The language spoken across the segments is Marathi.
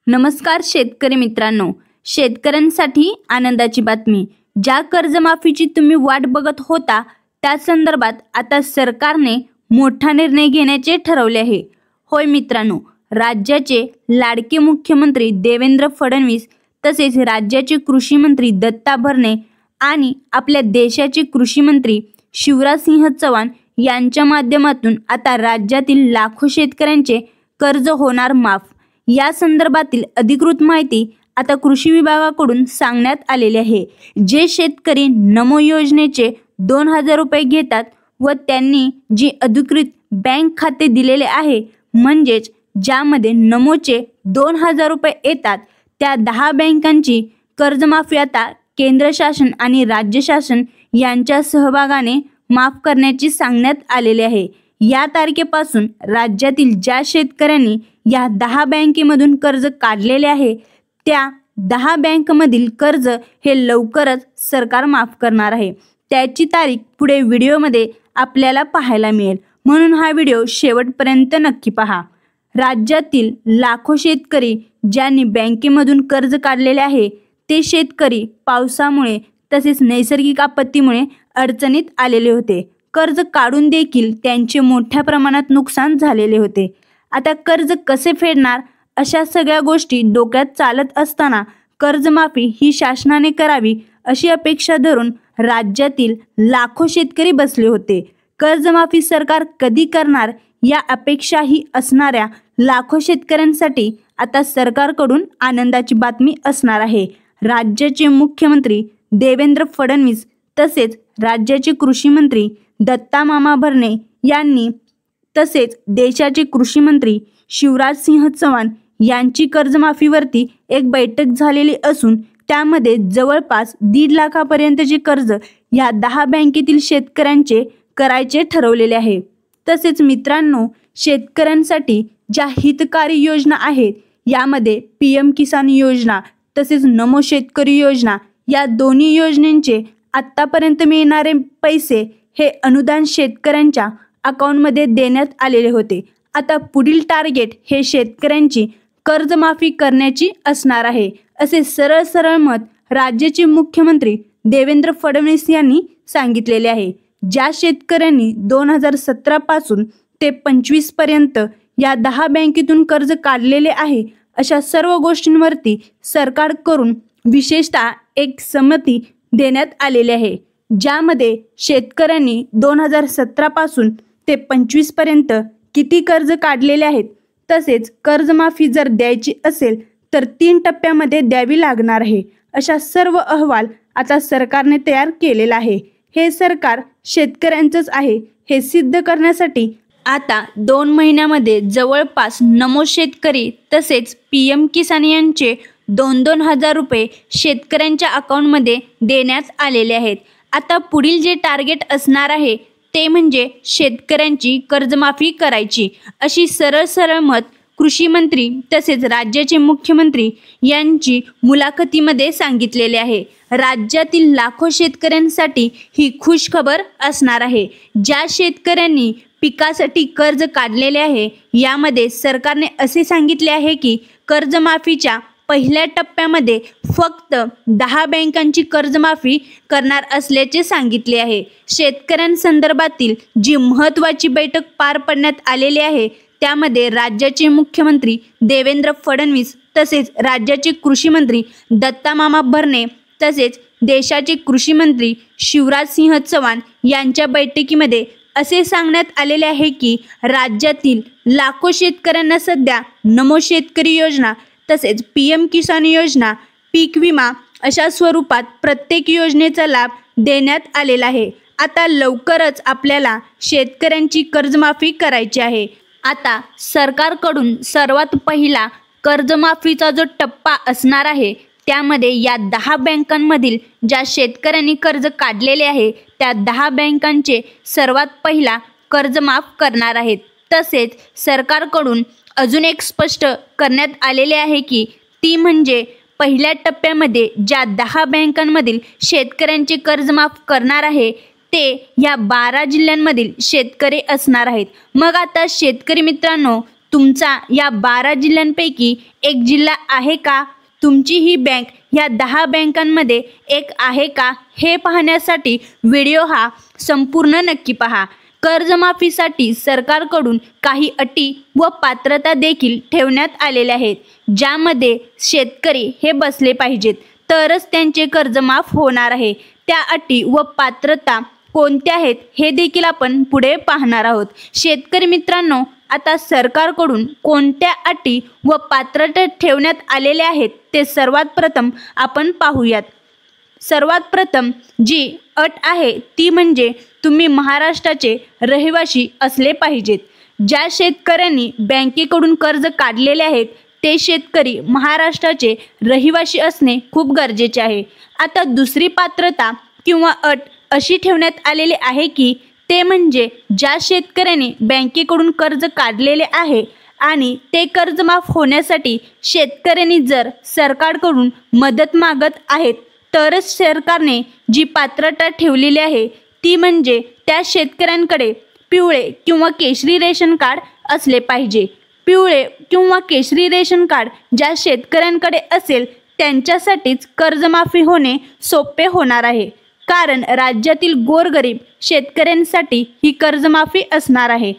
नमस्कार शेतकरी मित्रांनो, शेतकऱ्यांसाठी आनंदाची बातमी। ज्या कर्जमाफीची तुम्ही वाट बघत होता त्या संदर्भात आता सरकारने मोठा निर्णय घेण्याचे ठरवले आहे। होय मित्रांनो, राज्याचे लाडके मुख्यमंत्री देवेंद्र फडणवीस तसेच राज्याचे कृषी मंत्री दत्ता भरणे आणि आपल्या देशाचे कृषी मंत्री शिवराजसिंह चौहान यांच्या माध्यमातून आता राज्यातील लाखो शेतकऱ्यांचे कर्ज होणार माफ। या संदर्भातील अधिकृत माहिती आता कृषी विभागाकडून सांगण्यात आलेली आहे। जे शेतकरी नमो योजनेचे 2000 रुपये घेतात व त्यांनी जी अधिकृत बँक खाते दिलेले आहे, म्हणजेच ज्यामध्ये नमोचे 2000 रुपये येतात, त्या 10 बँकांची कर्जमाफी आता केंद्र शासन आणि राज्य शासन यांच्या सहभागाने माफ करण्याची सांगण्यात आलेले आहे। या तारखेपासून राज्यातील ज्या शेतकऱ्यांनी या 10 बँकेमधून कर्ज काढलेले आहे त्या 10 बँकमधील कर्ज हे लवकरच सरकार माफ करणार आहे। त्याची तारीख पुढे व्हिडिओमध्ये आपल्याला पाहायला मिळेल, म्हणून हा व्हिडिओ शेवटपर्यंत नक्की पहा। राज्यातील लाखो शेतकरी ज्यांनी बँकेमधून कर्ज काढलेले आहे ते शेतकरी पावसामुळे तसेच नैसर्गिक आपत्तीमुळे अडचणीत आलेले होते। कर्ज काढून देखील त्यांचे मोठ्या प्रमाणात नुकसान झालेले होते। आता कर्ज कसे फेडणार अशा सगळ्या गोष्टी डोक्यात चालत असताना कर्जमाफी ही शासनाने करावी अशी अपेक्षा धरून राज्यातील लाखो शेतकरी बसले होते। कर्जमाफी सरकार कधी करणार या अपेक्षाही असणाऱ्या लाखो शेतकऱ्यांसाठी आता सरकारकडून आनंदाची बातमी असणार आहे। राज्याचे मुख्यमंत्री देवेंद्र फडणवीस तसेच राज्याचे कृषी मंत्री दत्ता मामा भरणे यांनी तसेच देशाचे कृषी मंत्री शिवराजसिंह चौहान यांची कर्जमाफीवरती एक बैठक झालेली असून त्यामध्ये जवळपास 1.5 लाखापर्यंतचे कर्ज या 10 बँकेतील शेतकऱ्यांचे करायचे ठरवलेले आहे। तसेच मित्रांनो, शेतकऱ्यांसाठी ज्या हितकारी योजना आहेत यामध्ये PM किसान योजना तसेच नमो शेतकरी योजना या दोन्ही योजनांचे आत्तापर्यंत मिळणारे पैसे हे अनुदान शेतकऱ्यांच्या अकाउंटमध्ये देण्यात आलेले होते। आता पुढील टार्गेट हे शेतकऱ्यांची कर्जमाफी करण्याची असणार आहे, असे सरळ मत राज्याचे मुख्यमंत्री देवेंद्र फडणवीस यांनी सांगितलेले आहे। ज्या शेतकऱ्यांनी 2017 पासून ते 25 पर्यंत या 10 बँकेतून कर्ज काढलेले आहे अशा सर्व गोष्टींवरती सरकारकडून विशेषतः एक समिती देण्यात आलेली आहे, ज्यामध्ये शेतकऱ्यांनी 2017 पासून ते 25 पर्यंत किती कर्ज काढलेले आहेत तसेच कर्जमाफी जर द्यायची असेल तर 3 टप्प्यामध्ये द्यावी लागणार आहे, अशा सर्व अहवाल आता सरकारने तयार केलेला आहे। हे सरकार शेतकऱ्यांचंच आहे हे सिद्ध करण्यासाठी आता 2 महिन्यामध्ये जवळपास नमो शेतकरी तसेच PM किसान यांचे 2-2 हजार रुपये शेतकऱ्यांच्या अकाउंटमध्ये देण्यात आलेले आहेत। आता पुढील जे टार्गेट असणार आहे ते म्हणजे शेतकऱ्यांची कर्जमाफी करायची, अशी सरळ मत कृषी मंत्री तसेच राज्याचे मुख्यमंत्री यांची मुलाखतीमध्ये सांगितलेले आहे। राज्यातील लाखो शेतकऱ्यांसाठी ही खुश खबर असणार आहे। ज्या शेतकऱ्यांनी पिकासाठी कर्ज काढलेले आहे यामध्ये सरकारने असे सांगितले आहे की कर्जमाफीच्या पहिल्या टप्प्यामध्ये फक्त 10 बँकांची कर्जमाफी करणार असल्याचे सांगितले आहे। शेतकऱ्यांसंदर्भातील जी महत्त्वाची बैठक पार पडण्यात आलेली आहे त्यामध्ये राज्याचे मुख्यमंत्री देवेंद्र फडणवीस तसेच राज्याचे कृषी मंत्री दत्ता मामा भरणे तसेच देशाचे कृषी मंत्री शिवराजसिंह चौहान यांच्या बैठकीमध्ये असे सांगण्यात आलेले आहे की राज्यातील लाखो शेतकऱ्यांना सध्या नमो शेतकरी योजना तसेच PM किसान योजना, पीक विमा अशा स्वरूपात प्रत्येक योजनेचा लाभ देण्यात आलेला आहे। आता लवकरच आपल्याला शेतकऱ्यांची कर्जमाफी करायची आहे। आता सरकारकडून सर्वात पहिला कर्जमाफीचा जो टप्पा असणार आहे त्यामध्ये या 10 बँकांमधील ज्या शेतकऱ्यांनी कर्ज काढलेले आहे त्या 10 बँकांचे सर्वात पहिला कर्ज माफ करणार आहेत। तसेच सरकारकडून अजून एक स्पष्ट करण्यात आलेले आहे की ती म्हणजे पहिल्या टप्प्यामध्ये ज्या 10 बँकांमधील शेतकऱ्यांचे कर्ज माफ करणार आहे ते या 12 जिल्ह्यांमधील शेतकरी असणार आहेत। मग आता शेतकरी मित्रांनो, तुमचा या 12 जिल्ह्यांपैकी एक जिल्हा आहे का? तुमची ही बँक ह्या 10 बँकांमध्ये एक आहे का? हे पाहण्यासाठी व्हिडिओ हा संपूर्ण नक्की पहा. कर्जमाफीसाठी सरकारकडून काही अटी व पात्रता देखील ठेवण्यात आलेल्या आहेत, ज्यामध्ये शेतकरी हे बसले पाहिजेत तरच त्यांचे कर्ज माफ होणार आहे. त्या अटी व पात्रता कोणत्या आहेत हे देखील आपण पुढे पाहणार आहोत. शेतकरी मित्रांनो, आता सरकारकडून कोणत्या अटी व पात्रता ठेवण्यात आलेल्या आहेत ते सर्वात प्रथम आपण पाहूयात. सर्वात प्रथम जी अट आहे ती म्हणजे तुम्ही महाराष्ट्राचे रहिवासी असले पाहिजेत. ज्या शेतकऱ्यांनी बँकेकडून कर्ज काढलेले आहेत ते शेतकरी महाराष्ट्राचे रहिवासी असणे खूप गरजेचे आहे. आता दुसरी पात्रता किंवा अट अशी ठेवण्यात आलेली आहे की ते म्हणजे ज्या शेतकऱ्यांनी बँकेकडून कर्ज काढलेले आहे आणि ते कर्ज माफ होण्यासाठी शेतकऱ्यांनी जर सरकारकडून मदत मागत आहेत तरच सरकारने जी पात्रता ठेवलेली आहे ती म्हणजे त्या शेतकऱ्यांकडे पिवळे किंवा केशरी रेशन कार्ड असले पाहिजे. पिवळे किंवा केशरी रेशन कार्ड ज्या शेतकऱ्यांकडे असेल त्यांच्यासाठीच कर्जमाफी होणे सोपे होणार आहे, कारण राज्यातील गोरगरीब शेतकऱ्यांसाठी ही कर्जमाफी असणार आहे.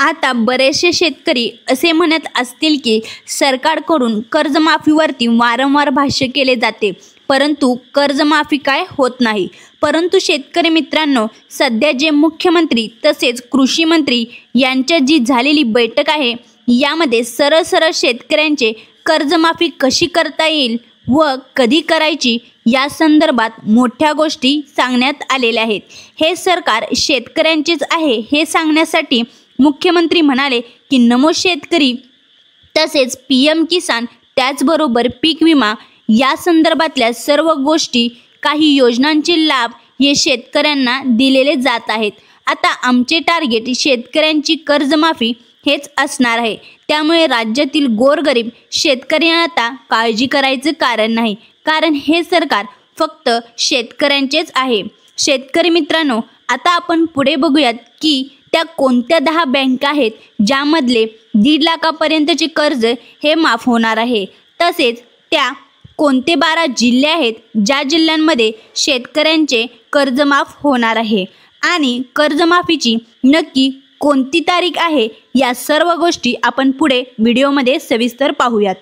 आता बरेचसे शेतकरी असे म्हणत असतील की सरकारकडून कर्जमाफीवरती वारंवार भाष्य केले जाते, परंतु कर्जमाफी काय होत नाही. परंतु शेतकरी मित्रांनो, सध्या जे मुख्यमंत्री तसेच कृषी मंत्री यांच्या जी झालेली बैठक आहे यामध्ये सरळ शेतकऱ्यांचे कर्जमाफी कशी करता येईल व कधी करायची या संदर्भात मोठ्या गोष्टी सांगण्यात आलेल्या आहेत. हे सरकार शेतकऱ्यांचेच आहे हे सांगण्यासाठी मुख्यमंत्री म्हणाले की नमो शेतकरी तसेच PM किसान त्याचबरोबर पीक विमा या संदर्भातल्या सर्व गोष्टी काही योजनांचे लाभ हे शेतकऱ्यांना दिलेले जात आहेत. आता आमचे टार्गेट शेतकऱ्यांची कर्जमाफी हेच असणार आहे, त्यामुळे राज्यातील गोरगरीब शेतकऱ्यांना आता काळजी करायचं कारण नाही, कारण हे सरकार फक्त शेतकऱ्यांचेच आहे. शेतकरी मित्रांनो, आता आपण पुढे बघूयात की त्या कोणत्या 10 बँका आहेत ज्यामधले 1.5 लाखापर्यंतचे कर्ज हे माफ होणार आहे. तसेच त्या कोणते 12 जिल्हे आहेत ज्या जिल्ह्यांमध्ये शेतकऱ्यांचे कर्ज माफ होणार आहे आणि कर्जमाफीची नक्की कोणती तारीख आहे या सर्व गोष्टी आपण पुढे व्हिडिओमध्ये सविस्तर पाहूयात.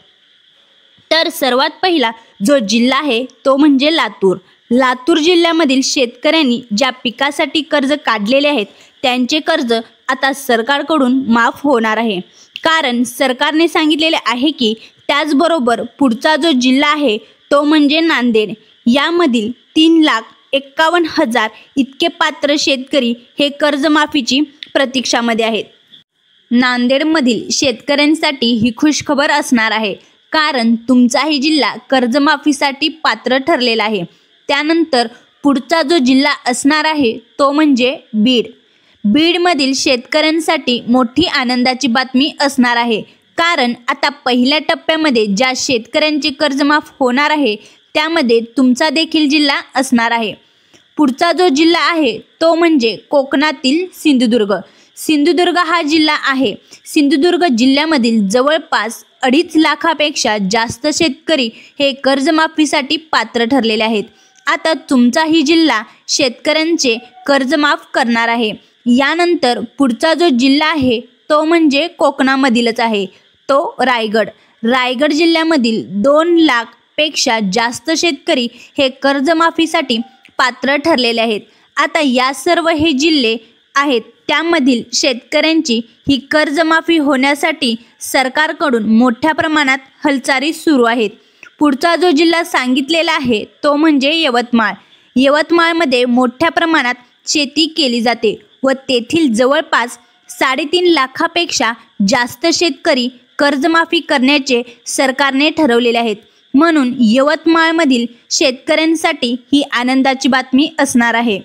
तर सर्वात पहिला जो जिल्हा आहे तो म्हणजे लातूर. लातूर जिल्ह्यामधील शेतकऱ्यांनी ज्या पिकासाठी कर्ज काढलेले आहेत त्यांचे कर्ज आता सरकारकडून माफ होणार आहे, कारण सरकारने सांगितलेले आहे की त्याचबरोबर पुढचा जो जिल्हा आहे तो म्हणजे नांदेड. यामधील 3,51,000 इतके पात्र शेतकरी हे कर्जमाफीची प्रतीक्षामध्ये आहेत. नांदेडमधील शेतकऱ्यांसाठी ही खुशखबर असणार आहे, कारण तुमचाही जिल्हा कर्जमाफीसाठी पात्र ठरलेला आहे. त्यानंतर पुढचा जो जिल्हा असणार आहे तो म्हणजे बीड. बीडमधील शेतकऱ्यांसाठी मोठी आनंदाची बातमी असणार आहे, कारण आता पहिल्या टप्प्यामध्ये ज्या शेतकऱ्यांचे कर्ज माफ होणार आहे त्यामध्ये तुमचा देखील जिल्हा असणार आहे. पुढचा जो जिल्हा आहे तो म्हणजे कोकणातील सिंधुदुर्ग. सिंधुदुर्ग हा जिल्हा आहे. सिंधुदुर्ग जिल्ह्यामधील जवळपास 2.5 लाखापेक्षा जास्त शेतकरी हे कर्जमाफीसाठी पात्र ठरलेले आहेत. आता तुमचाही जिल्हा शेतकऱ्यांचे कर्ज माफ करणार आहे. यानंतर पुढचा जो जिल्हा आहे तो म्हणजे कोकणामधीलच आहे, तो रायगड. रायगड जिल्ह्यामधील 2 लाखपेक्षा जास्त शेतकरी हे कर्जमाफीसाठी पात्र ठरलेले आहेत. आता या सर्व हे जिल्हे आहेत त्यामधील शेतकऱ्यांची ही कर्जमाफी होण्यासाठी सरकारकडून मोठ्या प्रमाणात हालचाली सुरू आहेत. पुढचा जो जिल्हा सांगितलेला आहे तो म्हणजे यवतमाळ. यवतमाळमध्ये मोठ्या प्रमाणात शेती केली जाते व तेथील जवळपास 3.5 लाखापेक्षा जास्त शेतकरी कर्जमाफी करण्याचे सरकारने ठरवलेले आहेत. म्हणून यवतमाळमधील शेतकऱ्यांसाठी ही आनंदाची बातमी असणार आहे.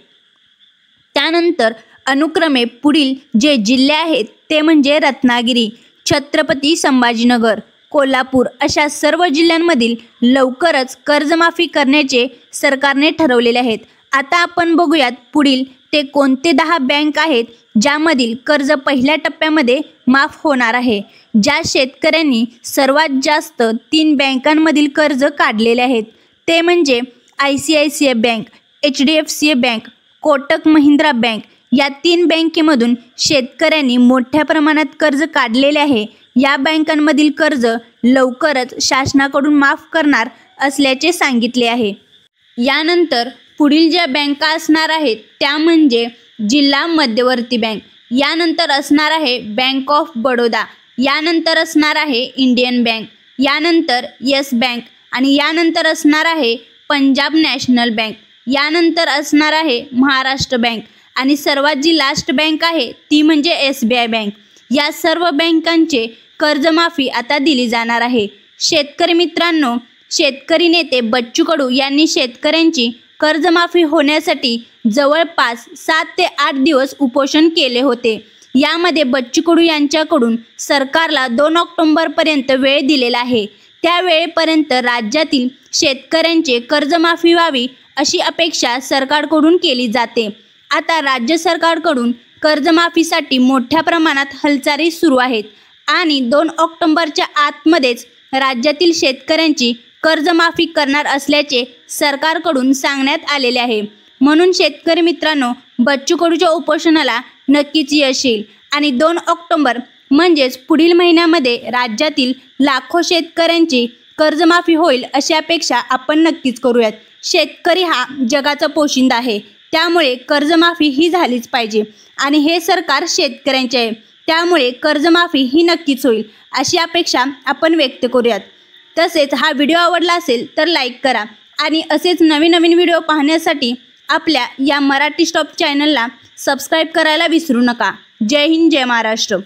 त्यानंतर अनुक्रमे पुढील जे जिल्हे आहेत ते म्हणजे रत्नागिरी, छत्रपती संभाजीनगर, कोल्हापूर अशा सर्व जिल्ह्यांमधील लवकरच कर्जमाफी करण्याचे सरकारने ठरवलेले आहेत. आता आपण बघूयात पुढील ते कोणते 10 बँक आहेत ज्यामधील कर्ज पहिल्या टप्प्यामध्ये माफ होणार आहे. ज्या शेतकऱ्यांनी सर्वात जास्त 3 बँकांमधील कर्ज काढलेले आहेत ते म्हणजे ICICI bank, HDFC bank, Kotak Mahindra bank या 3 बँकेमधून शेतकऱ्यांनी मोठ्या प्रमाणात कर्ज काढलेले आहे। या बँकांमधील कर्ज लवकरच शासनाकडून माफ करणार असल्याचे सांगितले आहे। यानंतर पुढील ज्या बँका असणार आहेत त्या म्हणजे जिल्हा मध्यवर्ती बँक, यानंतर असणार आहे बँक ऑफ बडोदा, यानंतर असणार आहे इंडियन बँक, यानंतर येस बँक आणि यानंतर असणार आहे पंजाब नॅशनल बँक, यानंतर असणार आहे महाराष्ट्र बँक आणि सर्वात जी लास्ट बँक आहे ती म्हणजे SBI बँक। या सर्व बँकांचे कर्जमाफी आता दिली जाणार आहे। शेतकरी मित्रांनो, शेतकरी नेते बच्चू कडू यांनी शेतकऱ्यांची कर्जमाफी होण्यासाठी जवळपास 7 ते 8 दिवस उपोषण केले होते। यामध्ये बच्चू कडू यांच्याकडून सरकारला 2 ऑक्टोबरपर्यंत वेळ दिलेला आहे। त्या वेळेपर्यंत राज्यातील शेतकऱ्यांचे कर्जमाफी व्हावी अशी अपेक्षा सरकारकडून केली जाते। आता राज्य सरकारकडून कर्जमाफीसाठी मोठ्या प्रमाणात हालचाली सुरू आहेत आणि 2 ऑक्टोबरच्या आतमध्येच राज्यातील शेतकऱ्यांची कर्जमाफी करणार असल्याचे सरकारकडून सांगण्यात आलेले आहे। म्हणून शेतकरी मित्रांनो, बच्चू कडूच्या उपोषणाला नक्कीच यश येईल आणि 2 ऑक्टोबर म्हणजेच पुढील महिन्यामध्ये राज्यातील लाखो शेतकऱ्यांची कर्जमाफी होईल अशी अपेक्षा आपण नक्कीच करूयात। शेतकरी हा जगाचा पोशिंदा आहे, त्यामुळे कर्जमाफी ही झालीच पाहिजे आणि हे सरकार शेतकऱ्यांचे आहे, त्यामुळे कर्जमाफी ही नक्कीच होईल अशी अपेक्षा आपण व्यक्त करूयात। तसेच हा व्हिडिओ आवडला असेल तर लाईक करा आणि असेच नवीन व्हिडिओ पाहण्यासाठी आपल्या या मराठी स्टॉप चॅनलला सबस्क्राईब करायला विसरू नका। जय हिंद, जय महाराष्ट्र।